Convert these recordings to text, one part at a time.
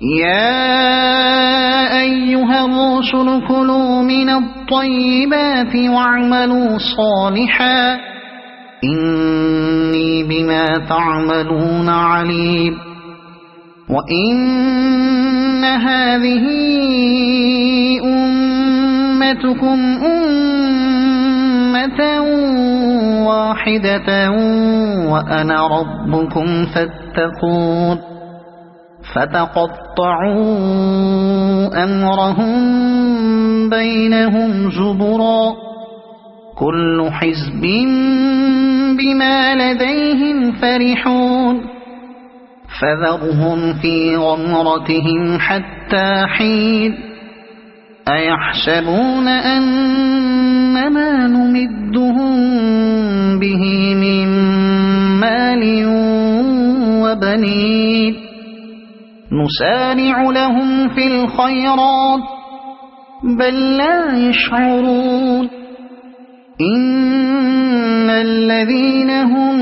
يا أيها الرسل كلوا من الطيبات واعملوا صالحا إني بما تعملون عليم وإن هذه أمتكم أمة واحدة وأنا ربكم فاتقون فتقطعوا أمرهم بينهم زبرا كل حزب بما لديهم فرحون فذرهم في غمرتهم حتى حين أيحسبون أنما نمدهم به من مال وبنين نسارع لهم في الخيرات بل لا يشعرون إن الذين هم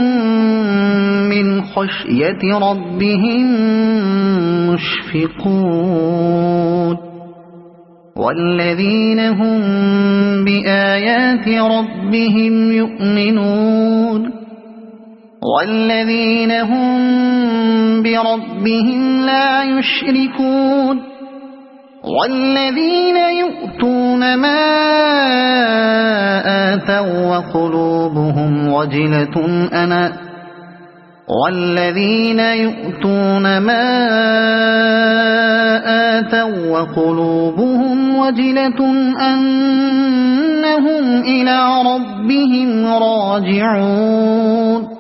من خشية ربهم مشفقون والذين هم بآيات ربهم يؤمنون والذين هم بربهم لا يشركون والذين يؤتون ما آتوا وقلوبهم وجلة أنهم إلى ربهم راجعون